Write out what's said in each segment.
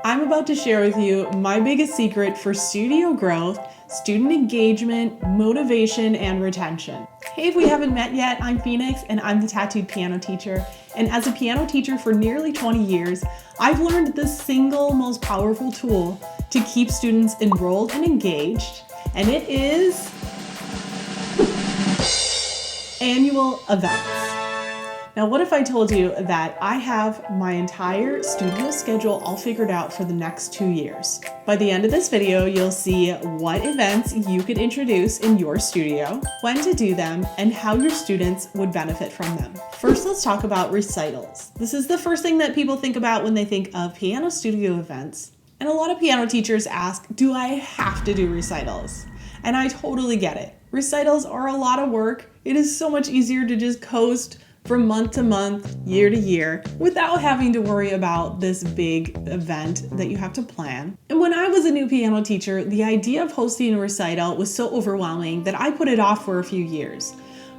I'm about to share with you my biggest secret for studio growth, student engagement, motivation, and retention. Hey, if we haven't met yet, I'm Phoenix and I'm the Tattooed Piano Teacher. And as a piano teacher for nearly 20 years, I've learned the single most powerful tool to keep students enrolled and engaged, and it is annual events. Now, what if I told you that I have my entire studio schedule all figured out for the next 2 years? By the end of this video, you'll see what events you could introduce in your studio, when to do them, and how your students would benefit from them. First, let's talk about recitals. This is the first thing that people think about when they think of piano studio events. And a lot of piano teachers ask, do I have to do recitals? And I totally get it. Recitals are a lot of work. It is so much easier to just coast from month to month, year to year, without having to worry about this big event that you have to plan. And when I was a new piano teacher, the idea of hosting a recital was so overwhelming that I put it off for a few years.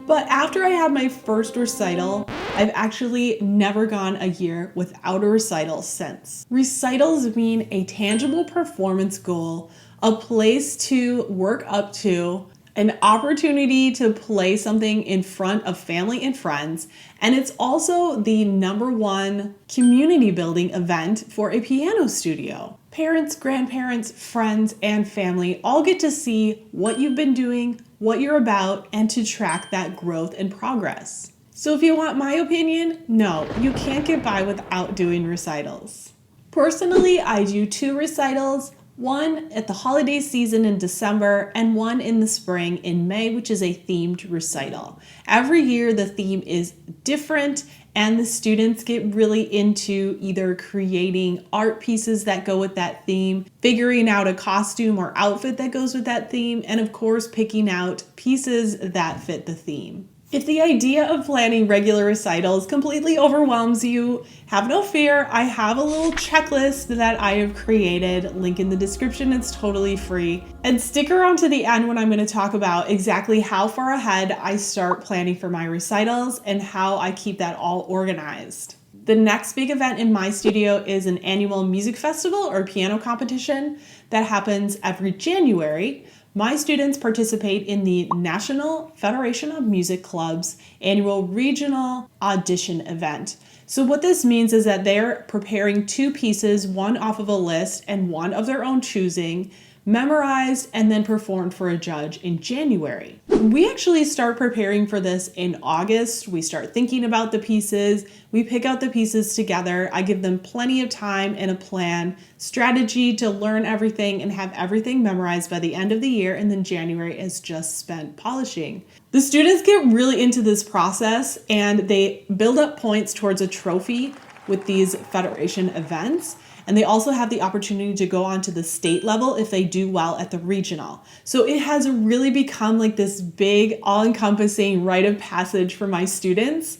But after I had my first recital, I've actually never gone a year without a recital since. Recitals mean a tangible performance goal, a place to work up to, an opportunity to play something in front of family and friends, and it's also the #1 community building event for a piano studio. Parents, grandparents, friends, and family all get to see what you've been doing, what you're about, and to track that growth and progress. So if you want my opinion, no, you can't get by without doing recitals. Personally, I do 2 recitals. One at the holiday season in December and one in the spring in May, which is a themed recital. Every year the theme is different and the students get really into either creating art pieces that go with that theme, figuring out a costume or outfit that goes with that theme, and of course picking out pieces that fit the theme. If the idea of planning regular recitals completely overwhelms you, have no fear. I have a little checklist that I have created. Link in the description, it's totally free. And stick around to the end when I'm going to talk about exactly how far ahead I start planning for my recitals and how I keep that all organized. The next big event in my studio is an annual music festival or piano competition that happens every January. My students participate in the National Federation of Music Clubs annual regional audition event. So what this means is that they're preparing 2 pieces, one off of a list and one of their own choosing, memorized and then performed for a judge in January. We actually start preparing for this in August. We start thinking about the pieces. We pick out the pieces together. I give them plenty of time and a plan, strategy to learn everything and have everything memorized by the end of the year, and then January is just spent polishing. The students get really into this process and they build up points towards a trophy with these federation events. And they also have the opportunity to go on to the state level if they do well at the regional. So it has really become like this big, all-encompassing rite of passage for my students.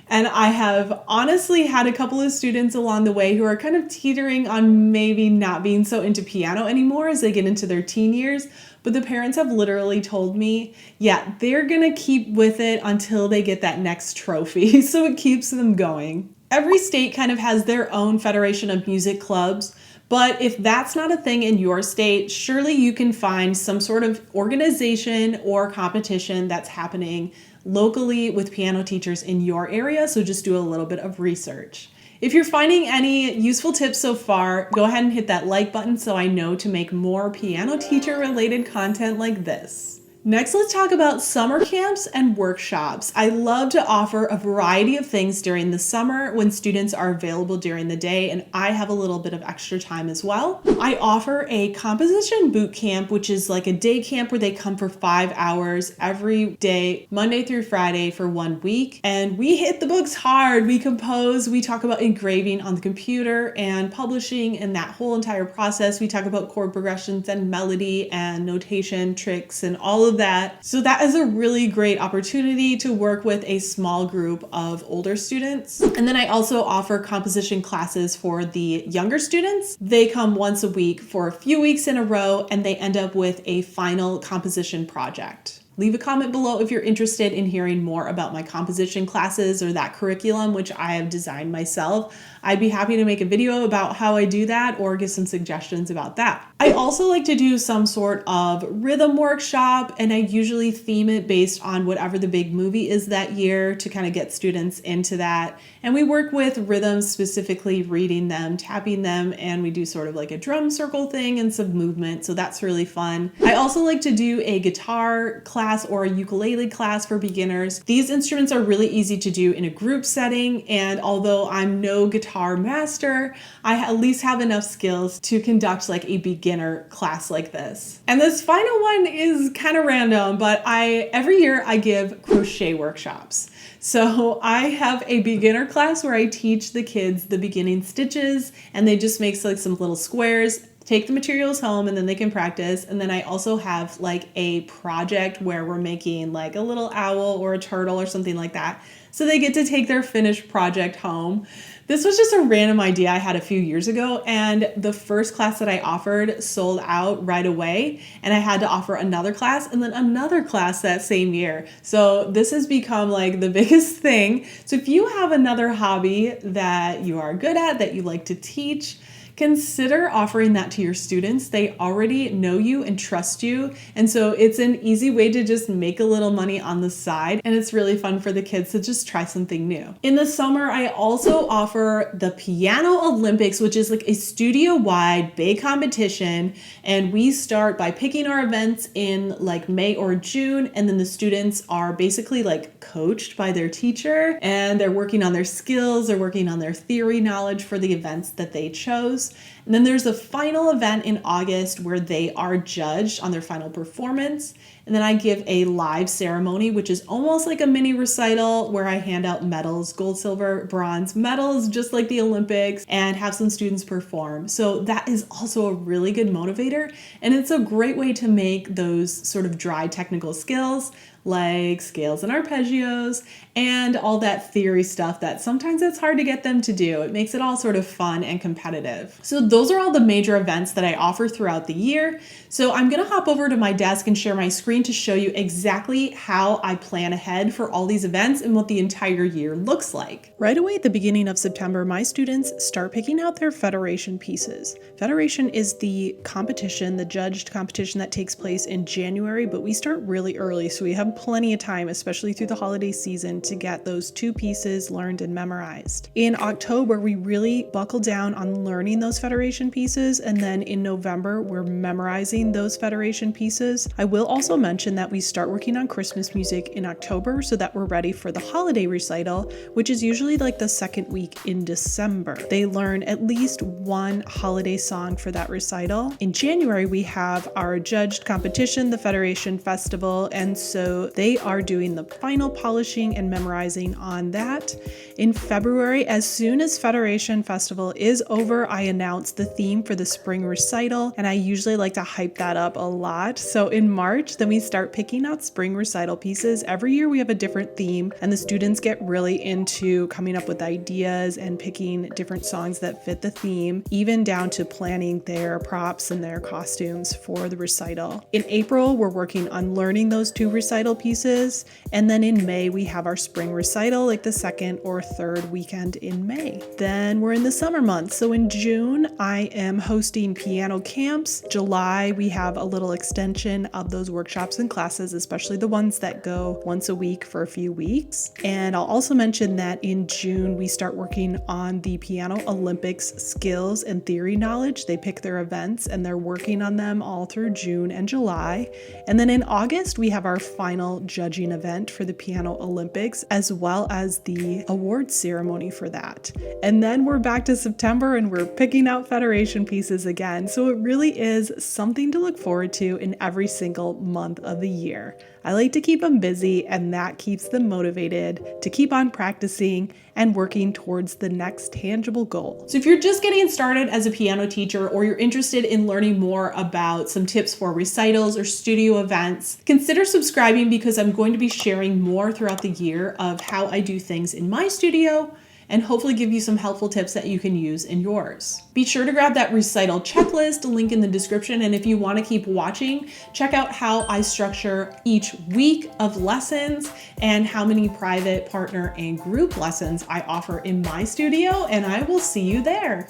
And I have honestly had a couple of students along the way who are kind of teetering on maybe not being so into piano anymore as they get into their teen years. But the parents have literally told me, yeah, they're gonna keep with it until they get that next trophy. So it keeps them going. Every state kind of has their own federation of music clubs, but if that's not a thing in your state, surely you can find some sort of organization or competition that's happening locally with piano teachers in your area, so just do a little bit of research. If you're finding any useful tips so far, go ahead and hit that like button so I know to make more piano teacher related content like this. Next, let's talk about summer camps and workshops. I love to offer a variety of things during the summer when students are available during the day and I have a little bit of extra time as well. I offer a composition boot camp, which is like a day camp where they come for 5 hours every day, Monday through Friday for 1 week. And we hit the books hard. We compose, we talk about engraving on the computer and publishing and that whole entire process. We talk about chord progressions and melody and notation tricks and all of that. So that is a really great opportunity to work with a small group of older students. And then I also offer composition classes for the younger students. They come once a week for a few weeks in a row and they end up with a final composition project. Leave a comment below if you're interested in hearing more about my composition classes or that curriculum, which I have designed myself. I'd be happy to make a video about how I do that or give some suggestions about that. I also like to do some sort of rhythm workshop, and I usually theme it based on whatever the big movie is that year to kind of get students into that. And we work with rhythms, specifically reading them, tapping them, and we do sort of like a drum circle thing and some movement. So that's really fun. I also like to do a guitar class or a ukulele class for beginners. These instruments are really easy to do in a group setting, and although I'm no guitar master, I at least have enough skills to conduct like a beginner class like this. And this final one is kind of random, but every year I give crochet workshops. So I have a beginner class where I teach the kids the beginning stitches, and they just make like some little squares, take the materials home, and then they can practice. And then I also have like a project where we're making like a little owl or a turtle or something like that. So they get to take their finished project home. This was just a random idea I had a few years ago, and the first class that I offered sold out right away, and I had to offer another class and then another class that same year. So this has become like the biggest thing. So if you have another hobby that you are good at, that you like to teach, consider offering that to your students. They already know you and trust you. And so it's an easy way to just make a little money on the side. And it's really fun for the kids to just try something new. In the summer, I also offer the Piano Olympics, which is like a studio-wide big competition. And we start by picking our events in like May or June. And then the students are basically like coached by their teacher, and they're working on their skills, they're working on their theory knowledge for the events that they chose. And then there's a final event in August where they are judged on their final performance. And then I give a live ceremony, which is almost like a mini recital where I hand out medals, gold, silver, bronze medals, just like the Olympics, and have some students perform. So that is also a really good motivator. And it's a great way to make those sort of dry technical skills like scales and arpeggios and all that theory stuff that sometimes it's hard to get them to do. It makes it all sort of fun and competitive. So those are all the major events that I offer throughout the year. So I'm gonna hop over to my desk and share my screen to show you exactly how I plan ahead for all these events and what the entire year looks like. Right away at the beginning of September, my students start picking out their Federation pieces. Federation is the competition, the judged competition that takes place in January, but we start really early, so we have plenty of time, especially through the holiday season, to get those 2 pieces learned and memorized. In October, we really buckle down on learning those Federation pieces, and then in November, we're memorizing those Federation pieces. I will also mention that we start working on Christmas music in October so that we're ready for the holiday recital, which is usually like the second week in December. They learn at least 1 holiday song for that recital. In January, we have our judged competition, the Federation Festival, and so they are doing the final polishing and memorizing on that. In February, as soon as Federation Festival is over, I announce the theme for the spring recital, and I usually like to hype that up a lot. So in March, then we start picking out spring recital pieces. Every year we have a different theme, and the students get really into coming up with ideas and picking different songs that fit the theme, even down to planning their props and their costumes for the recital. In April, we're working on learning those 2 recital pieces, and then in May we have our spring recital, like the 2nd or 3rd weekend in May. Then we're in the summer months, so in June I am hosting piano camps. July we have a little extension of those workshops and classes, especially the ones that go once a week for a few weeks. And I'll also mention that in June we start working on the Piano Olympics skills and theory knowledge. They pick their events and they're working on them all through June and July. And then in August we have our final judging event for the Piano Olympics, as well as the awards ceremony for that. And then we're back to September and we're picking out Federation pieces again. So it really is something to look forward to in every single month of the year. I like to keep them busy, and that keeps them motivated to keep on practicing and working towards the next tangible goal. So if you're just getting started as a piano teacher, or you're interested in learning more about some tips for recitals or studio events, consider subscribing, because I'm going to be sharing more throughout the year of how I do things in my studio and hopefully give you some helpful tips that you can use in yours. Be sure to grab that recital checklist, link in the description, and if you want to keep watching, check out how I structure each week of lessons and how many private, partner, and group lessons I offer in my studio, and I will see you there.